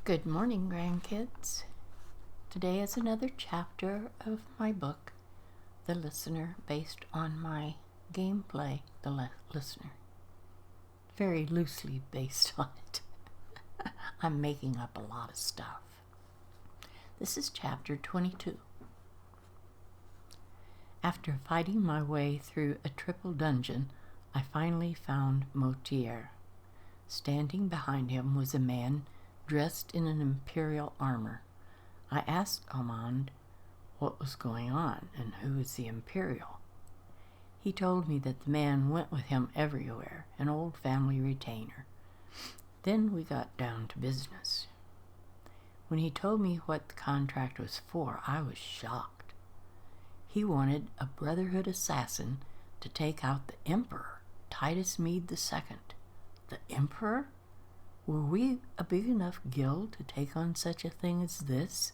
Good morning, grandkids. Today is another chapter of my book, The Listener, based on my gameplay, The Listener. Very loosely based on it. I'm making up a lot of stuff. This is chapter 22. After fighting my way through a triple dungeon, I finally found Motier. Standing behind him was a man dressed in an imperial armor. I asked Armand what was going on and who was the imperial. He told me that the man went with him everywhere, an old family retainer. Then we got down to business. When he told me what the contract was for, I was shocked. He wanted a Brotherhood assassin to take out the Emperor, Titus Mede II. The Emperor? Were we a big enough guild to take on such a thing as this?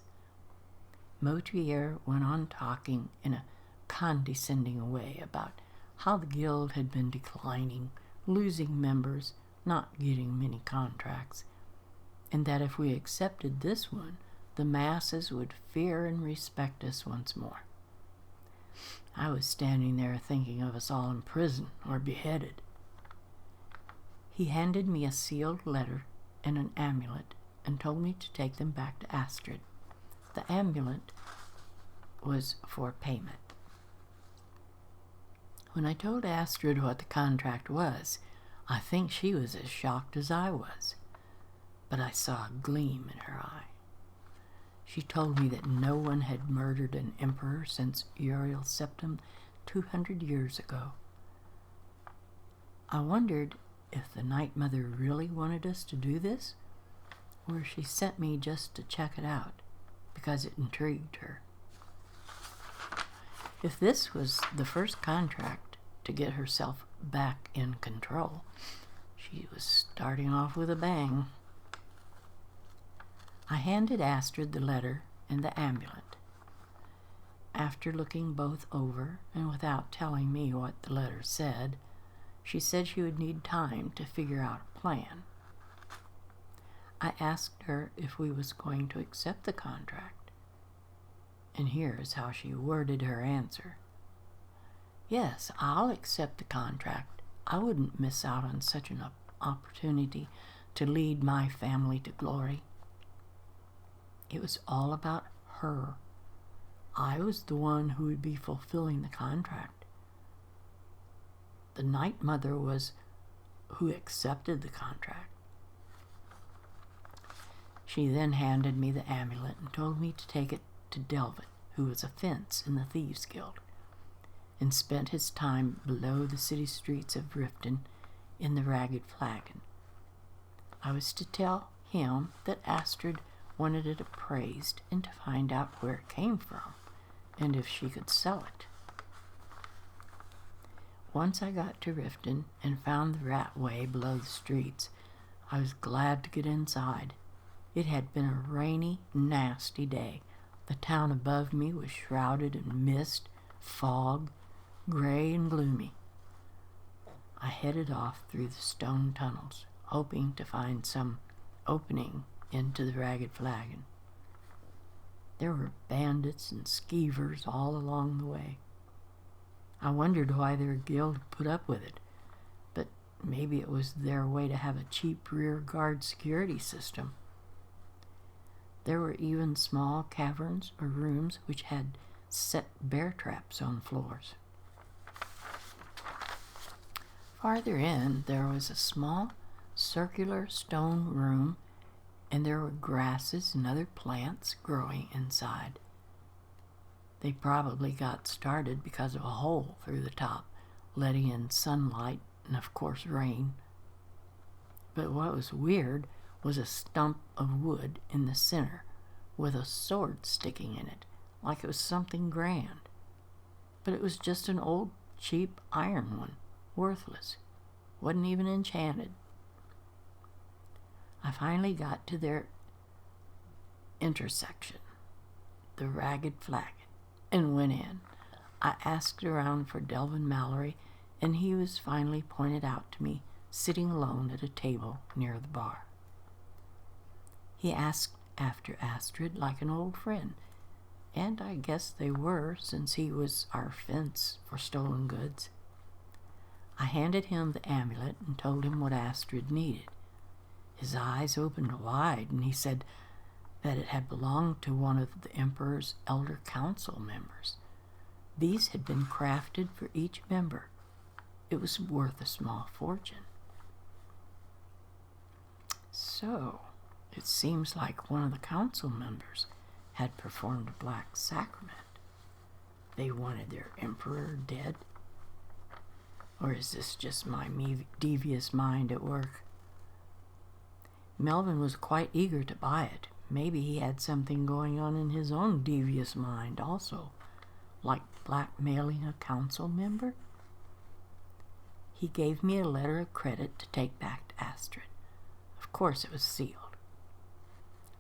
Motier went on talking in a condescending way about how the guild had been declining, losing members, not getting many contracts, and that if we accepted this one, the masses would fear and respect us once more. I was standing there thinking of us all in prison or beheaded. He handed me a sealed letter and an amulet and told me to take them back to Astrid. The amulet was for payment. When I told Astrid what the contract was, I think she was as shocked as I was, but I saw a gleam in her eye. She told me that no one had murdered an emperor since Uriel Septim 200 years ago. I wondered if the Night Mother really wanted us to do this, or she sent me just to check it out because it intrigued her. If this was the first contract to get herself back in control, she was starting off with a bang. I handed Astrid the letter and the amulet. After looking both over and without telling me what the letter said, she said she would need time to figure out a plan. I asked her if we was going to accept the contract, and here's how she worded her answer. Yes, I'll accept the contract. I wouldn't miss out on such an opportunity to lead my family to glory. It was all about her. I was the one who would be fulfilling the contract. The Night Mother was who accepted the contract. She then handed me the amulet and told me to take it to Delvin, who was a fence in the Thieves' Guild, and spent his time below the city streets of Riften in the Ragged Flagon. I was to tell him that Astrid wanted it appraised and to find out where it came from and if she could sell it. Once I got to Riften and found the Ratway below the streets, I was glad to get inside. It had been a rainy, nasty day. The town above me was shrouded in mist, fog, gray and gloomy. I headed off through the stone tunnels, hoping to find some opening into the Ragged Flagon. There were bandits and skeevers all along the way. I wondered why their guild put up with it, but maybe it was their way to have a cheap rear guard security system. There were even small caverns or rooms which had set bear traps on floors. Farther in, there was a small circular stone room, and there were grasses and other plants growing inside. They probably got started because of a hole through the top, letting in sunlight and, of course, rain. But what was weird was a stump of wood in the center with a sword sticking in it, like it was something grand. But it was just an old, cheap iron one, worthless. Wasn't even enchanted. I finally got to their intersection, the Ragged Flagon, and went in. I asked around for Delvin Mallory, and he was finally pointed out to me, sitting alone at a table near the bar. He asked after Astrid like an old friend, and I guess they were, since he was our fence for stolen goods. I handed him the amulet and told him what Astrid needed. His eyes opened wide, and he said that it had belonged to one of the Emperor's elder council members. These had been crafted for each member. It was worth a small fortune. So, it seems like one of the council members had performed a black sacrament. They wanted their emperor dead? Or is this just my devious mind at work? Melvin was quite eager to buy it. Maybe he had something going on in his own devious mind also, like blackmailing a council member. He gave me a letter of credit to take back to Astrid. Of course it was sealed.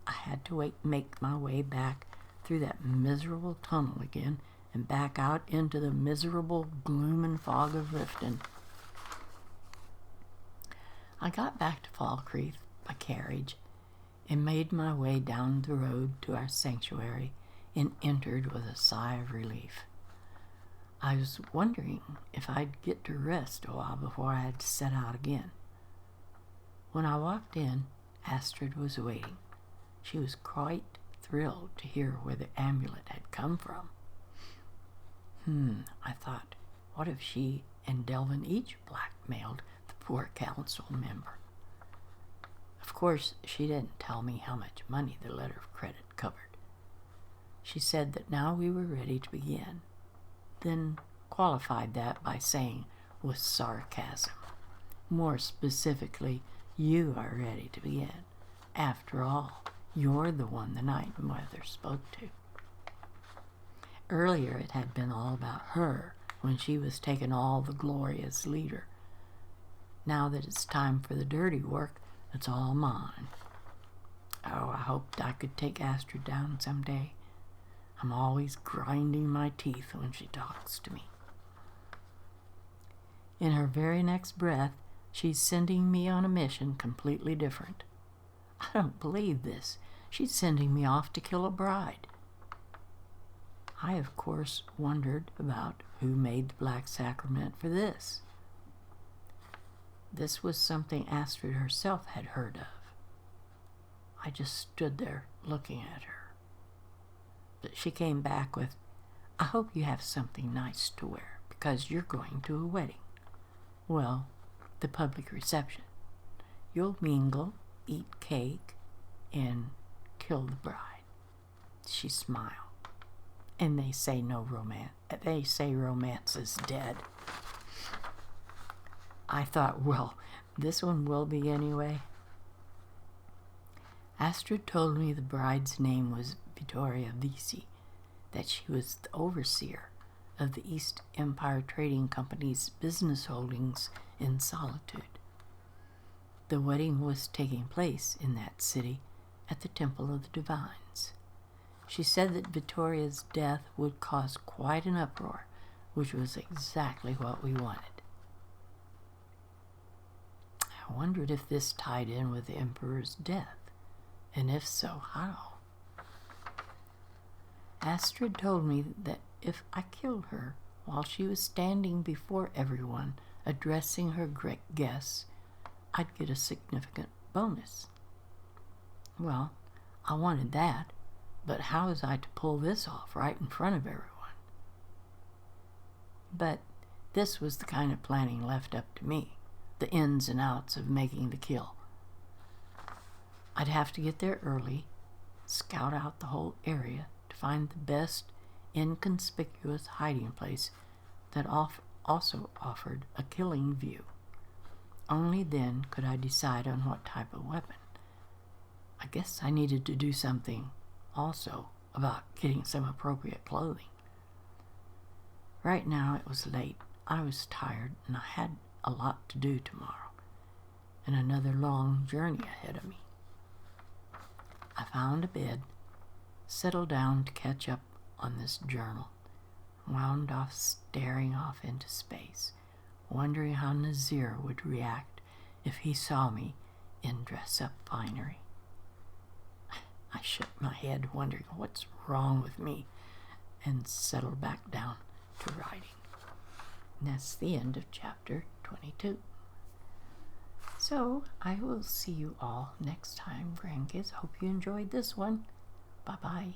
I had to make my way back through that miserable tunnel again and back out into the miserable gloom and fog of Riften. I got back to Falkreath by carriage and made my way down the road to our sanctuary and entered with a sigh of relief. I was wondering if I'd get to rest a while before I had to set out again. When I walked in, Astrid was waiting. She was quite thrilled to hear where the amulet had come from. I thought, what if she and Delvin each blackmailed the poor council member? Of course, she didn't tell me how much money the letter of credit covered. She said that now we were ready to begin, then qualified that by saying with sarcasm, more specifically, you are ready to begin. After all, you're the one the Night Mother spoke to. Earlier it had been all about her when she was taking all the glory as leader. Now that it's time for the dirty work, it's all mine. Oh, I hoped I could take Astrid down someday. I'm always grinding my teeth when she talks to me. In her very next breath, she's sending me on a mission completely different. I don't believe this. She's sending me off to kill a bride. I, of course, wondered about who made the black sacrament for this. This was something Astrid herself had heard of. I just stood there looking at her. But she came back with, I hope you have something nice to wear, because you're going to a wedding. Well, the public reception. You'll mingle, eat cake, and kill the bride. She smiled. And they say no romance. They say romance is dead. I thought, well, this one will be anyway. Astrid told me the bride's name was Vittoria Visi, that she was the overseer of the East Empire Trading Company's business holdings in Solitude. The wedding was taking place in that city at the Temple of the Divines. She said that Vittoria's death would cause quite an uproar, which was exactly what we wanted. I wondered if this tied in with the Emperor's death, and if so, how? Astrid told me that if I killed her while she was standing before everyone addressing her great guests, I'd get a significant bonus. Well, I wanted that, but how was I to pull this off right in front of everyone? But this was the kind of planning left up to me, the ins and outs of making the kill. I'd have to get there early, scout out the whole area to find the best inconspicuous hiding place that also offered a killing view. Only then could I decide on what type of weapon. I guess I needed to do something also about getting some appropriate clothing. Right now it was late. I was tired and I had a lot to do tomorrow and another long journey ahead of me. I found a bed, settled down to catch up on this journal, wound off staring off into space, wondering how Nazir would react if he saw me in dress-up finery. my head, wondering what's wrong with me, and settled back down to writing. And that's the end of chapter 22. So I will see you all next time, grandkids. Hope you enjoyed this one. Bye-bye.